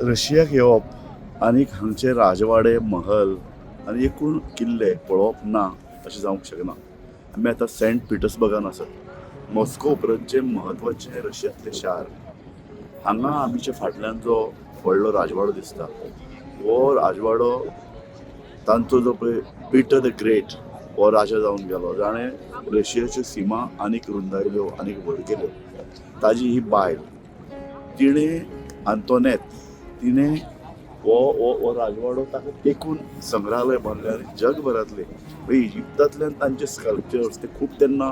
रशियाक येवप आनी हांगचे राजवाडे महल आनी एकूण किल्ले पळोवप ना अशें जावंक शकना. आमी आतां सेंट पिटर्सबर्गान आसात. मॉस्को उपरांतचे म्हत्वाचे रशियांतले शार. हांगा आमच्या फाटल्यान जो व्हडलो राजवाडो दिसता, हो राजवाडो तांचो जो पळय पिटर द ग्रेट हो राजा जावन गेलो, जाणें रशियाच्यो सिमा आनीक रुंदायल्यो आनीक व्हड केल्यो. ताजी ही बायल, तिणें आंतोनेत, तिणें हो राजवाडो ताका तेकून संग्रहालय बांदलें आनी जगभरांतले इजिप्तांतल्यान तांचे स्कल्पचर्स ते खूब तेन्ना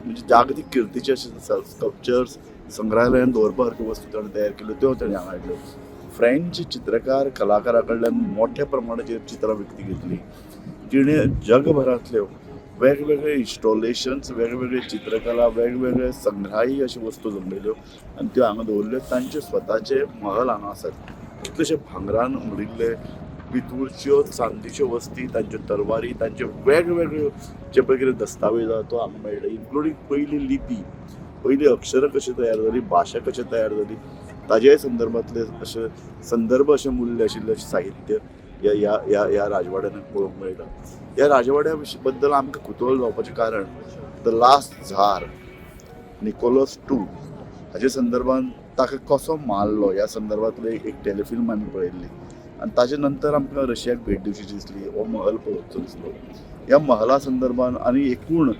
म्हणजे जागतीक कीर्तीचे अशे स्कल्पचर्स संग्रहालयान दवरपा सारक्यो वस्तू ताणें तयार केल्यो, त्यो ताणें हांगा हाडल्यो. फ्रेंच चित्रकार कलाकारा कडल्यान मोठ्या प्रमाणाचेर चित्रां विकती घेतली. तिणें जगभरांतल्यो वेगवेगळे इन्स्टॉलेशन्स, वेगवेगळे चित्रकला, वेगवेगळे संग्रहाही अशो वस्तू जमयल्यो आनी त्यो हांगा दवरल्यो. तांचे स्वताचे महल हांगा आसात. कितलेशे भांगरान उडिल्ले पितूळच्यो चांदीच्यो वस्ती, तांच्यो तरवारी, तांचे वेगवेगळ्यो जे पळय कितें दस्तावेज तो हांगा मेळटा, इन्क्लुडींग पयली लिपी, पयली अक्षरां कशी तयार जाली, भाशा कशी तयार जाली, ताजेय संदर्भातले अशे संदर्भ अशे मूल्य आशिल्ले साहित्य ह्या राजवाड्यान पळोवंक मेळटा. ह्या राजवाड्या बद्दल आमकां कुतूहल जावपाचें कारण द लास्ट झार निकोलस II हाचे संदर्भान ताका कसो मारलो ह्या संदर्भातले एक टेलिफिल्म आमी पळयल्ली आनी ताजे नंतर आमकां रशियाक भेट दिवची दिसली, हो महल पळोवचो दिसलो. ह्या महला संदर्भान आनी एकूण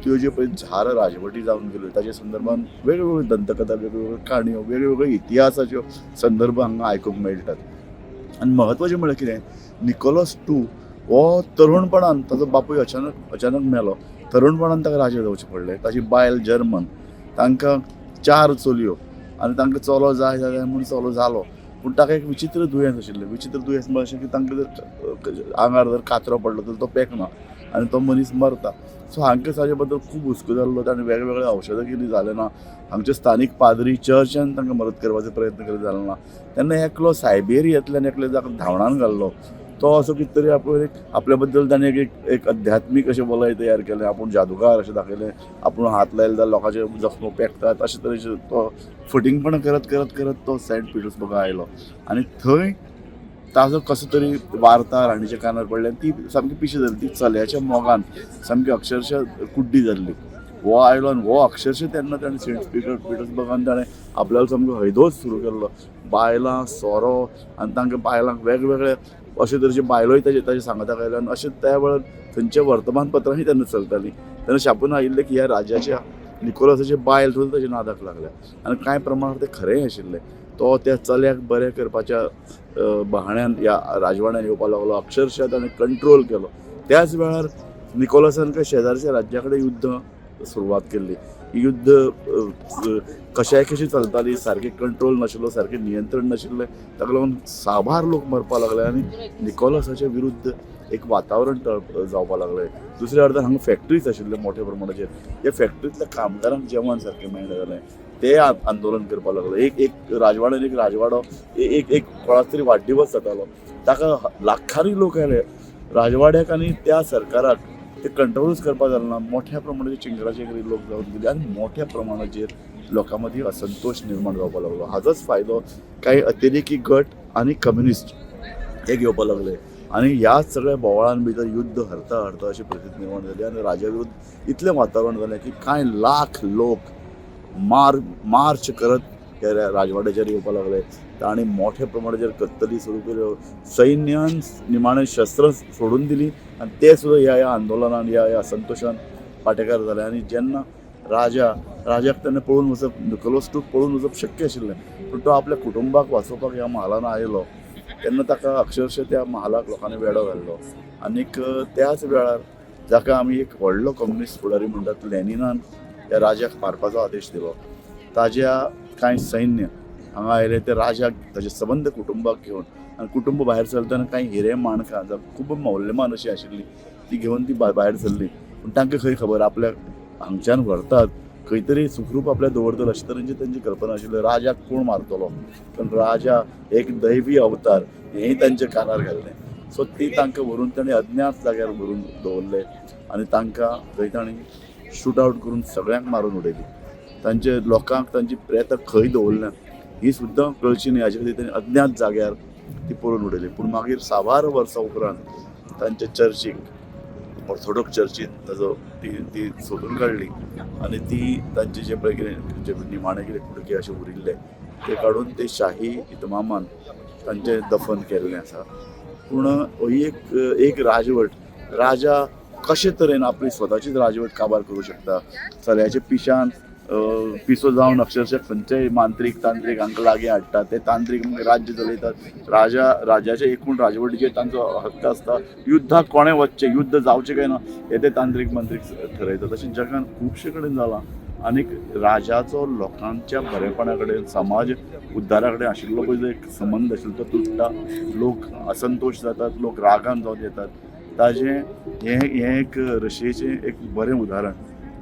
त्यो ज्यो पळय झार राजवटी जावन गेल्यो ताजे संदर्भान वेगवेगळ्यो दंतकथा, वेगवेगळ्यो काणयो, वेगवेगळ्यो इतिहासाच्यो संदर्भ हांगा आयकूंक मेळटात. आनी म्हत्वाचें म्हळ्यार कितें, निकोलस II हो तरुणपणान, ताजो बापूय अचानक मेलो, तरुणपणान ताका राजा जावचें पडलें. ताजी बायल जर्मन, तांकां 4 चलयो आनी तांकां चलो जाय जाल्यार म्हूण चलो जालो, पूण ताका एक विचित्र दुयेंस आशिल्लें. विचित्र दुयेंस म्हणजे अशें की तांकां जर आंगार जर कातरो पडलो तर तो पेकना आनी तो मनीस मरता. सो हांकां ताजे बद्दल खूब हुस्को जाल्लो. ताणें वेगवेगळे औशधां केलीं, जालें ना. हांगचे स्थानीक पाद्री चर्चान तांकां मदत करपाचो प्रयत्न केलो, जालें ना. तेन्ना एकलो सायबेरियांतल्यान एकले जाका धांवणान घाल्लो, तो असो कितें तरी आपल्या बद्दल ताणें एक अध्यात्मीक अशें वलय तयार केलें. आपूण जादूगार अशें दाखयलें, आपूण हात लायले जाल्यार लोकांचे जखमो पेकतात, अशे तरेचे तो फटिंगपणां करत करत करत तो सेंट पिटर्सबर्गा आयलो आनी थंय ताजो कसो तरी वार्ता राणीच्या कानार पडली आनी ती सामकी पिशी जाली. ती चल्याच्या मोगान सामकी अक्षरशः कुड्डी जाल्ली. हो आयलो आनी हो अक्षरशः तेन्ना ताणें सेंट पिटर्सबर्गान ताणें आपल्यालो सामको हैदोस सुरू केल्लो. बायलां, सोरो आनी तांकां बायलांक वेगवेगळे अशे तरेचे बायलोय ताजे सांगताक आयल्यो आनी अशें त्या वेळार थंयच्या वर्तमानपत्रांनी तेन्ना चलतालीं. तेन्ना छापून आयिल्लें की ह्या राजाच्या निकोलसाचे बायल सुद्दां ताच्या नादाक लागल्या आनी कांय प्रमाणांत तें खरेंय आशिल्लें. तो त्या चल्याक बरें करपाच्या बहाण्यान ह्या राजवाड्यान येवपाक लागलो. अक्षरशः ताणें कंट्रोल केलो. त्याच वेळार निकोलसान शेजारच्या राज्या कडेन युद्ध सुरवात केल्ली. युद्ध कशी चलताली, सारकें कंट्रोल नाशिल्लो, सारकें नियंत्रण नाशिल्लें, ताका लागून साबार लोक मरपाक लागले आनी निकोलसाच्या विरुद्ध एक वातावरण जावपाक लागलें. दुसऱ्या अर्दान हांगा फॅक्टरीज आशिल्ले मोठ्या प्रमाणाचेर. ह्या फॅक्टरींतल्या कामगारांक जेवण सारकें मेळना जालें. ते आंदोलन करपाक लागले. एक राजवाड्यान एक राजवाडो एक कोणाचो तरी वाडदिवस जातालो, ताका लाखांनी लोक आयले राजवाड्याक आनी त्या सरकाराक ते कंट्रोलूच करपाक जालें ना. मोठ्या प्रमाणाचेर चिंगराचेंगरी लोक जावन गेले आनी मोठ्या प्रमाणाचेर लोकां मदीं असंतोश निर्माण जावपाक लागलो. हाचोच फायदो कांय अतिरेकी गट आनी कम्युनिस्ट हे घेवपाक लागले आनी ह्या सगळ्या बोवाळान भितर युद्ध हरता हरता अशी परिस्थिती निर्माण जाली आनी राजा विरुद्ध इतलें वातावरण जालें की कांय लाख लोक मार्च करत ह्या राजवाड्याचेर येवपाक लागले. तांणी मोठ्या प्रमाणाचेर कत्तली सुरू केल्यो. सैन्यान निमाणें शस्त्रां सोडून दिलीं आनी ते सुद्दां ह्या आंदोलनान ह्या असंतोशान वांटेकार जाले. आनी जेन्ना राजाक तेन्ना पळोवन वचप, निकोलस II पळोवन वचप शक्य आशिल्लें, पूण तो आपल्या कुटुंबाक वाचोवपाक ह्या महालान आयलो तेन्ना ताका अक्षरशः त्या महालाक लोकांनी वेडो घाल्लो. आनीक त्याच वेळार जाका आमी एक व्हडलो कम्युनिस्ट फुडारी म्हणटात, लेनिनान ह्या राजाक मारपाचो आदेश दिलो. ताज्या कांय सैन्य हांगा आयले. ते राजाक ताजे सबंद कुटुंबाक घेवन, आनी कुटुंब भायर सरतना कांय हिरे माणकां खूब मौल्यमान अशी आशिल्ली ती घेवन ती भायर सरली. पूण तांकां खंय खबर आपल्याक हांगच्यान व्हरतात, खंय तरी सुखरूप आपल्या दवरतलो अशे तरेची तांची कल्पना आशिल्ली. राजाक कोण मारतलो, पण राजा एक दैवी अवतार हेंय तांच्या कानार घाल्लें. सो ती तांकां व्हरून ताणें अज्ञात जाग्यार व्हरून दवरले आनी तांकां थंय ताणें शूट आवट करून सगळ्यांक मारून उडयली. तांचे लोकांक तांची प्रेतां खंय दवरल्यात ही सुद्दां कळची न्ही हाजे खातीर तेणी अज्ञात जाग्यार ती पळोवन उडयली. पूण मागीर 6 वर्सां उपरांत तांचे चर्चीक ऑर्थोडॉक्स चर्चीन ताजो ती सोदून काडली आनी ती तांचे जे पळय कितें जे निमाणे कितें कुडके अशे उरिल्ले ते काडून ते शाही इतमामान तांचें दफन केल्लें आसा. पूण ही एक राजवट, राजा कशे तरेन आपली स्वताचीच राजवट काबार करूं शकता. चल्याच्या पिशान पिसो जावन अक्षरशः खंयचेय मांत्रीक तांत्रीक हांकां लागीं हाडटा, ते तांत्रीक राज्य चलयतात. राजाचे एकूण राजवटीचेर तांचो हक्क आसता. युद्धाक कोणें वचचें, युद्ध जावचें काय ना हे ते तांत्रीक मंत्रीक ठरयतात. तशें जगान खुबशे कडेन जालां. आनीक राजाचो लोकांच्या बरेपणा कडेन, समाज उद्दारा कडेन आशिल्लो पळय जो एक संबंद आशिल्लो तो तुटता. लोक असंतोश जातात, लोक रागान जावन येतात. ताजें हें एक रशियेचें एक बरें उदाहरण.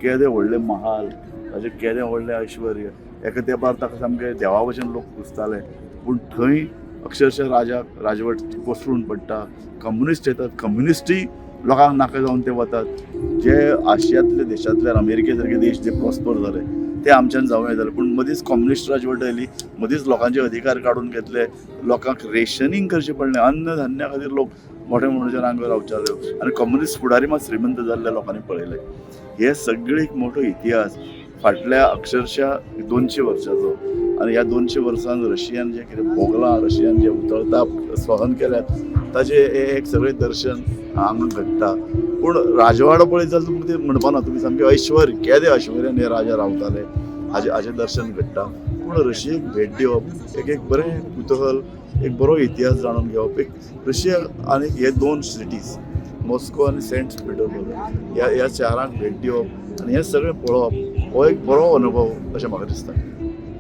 केदे व्हडले महाल, ताजें केदें व्हडलें ऐश्वर्य, एका तेंपार ताका सामके देवा भशेन लोक पुजताले. पूण थंय अक्षरशः राजवट कोसळून पडटा. कम्युनिस्ट येतात, कम्युनिस्टूय लोकांक नाका जावन ते वतात. जे आशियांतले देशांतल्यान अमेरिके सारके देश जे प्रॉस्पर जाले ते आमच्यान जावं येताले. पूण मदींच कम्युनिस्ट राजवट आयली, मदींच लोकांचे अधिकार काडून घेतले, लोकांक रेशनिंग करचें पडलें. अन्न धान्या खातीर लोक मोठ्या मनशान हांगा रावचाले आनी कम्युनिस्ट फुडारी मात श्रीमंत जाल्ले लोकांनी पळयले. हे सगळे एक मोठो इतिहास फाटल्या अक्षरशः 200 वर्सांचो. आनी ह्या 200 वर्सांत रशियान जे कितें भोगलां, रशियान जे उतरताप सहन केल्यात ताजें एक सगळें दर्शन हांगा घडटा. पूण राजवाडो पळयत जाल्यार तुमकां ते म्हणपाना तुमी सामकें ऐश्वर्य, केदें ऐश्वर्यान हे राजा रावताले हाजें दर्शन घडटा. पूण रशियेक भेट दिवप एक बरें कुतूहल, एक बरो इतिहास जाणून घेवप. एक रशिया आनी हे 2 सिटीज मॉस्को आनी सेंट पिटर्सबर्ग ह्या शारांक भेट दिवप आनी हें सगळें पळोवप हो एक बरो अनुभव अशें म्हाका दिसता.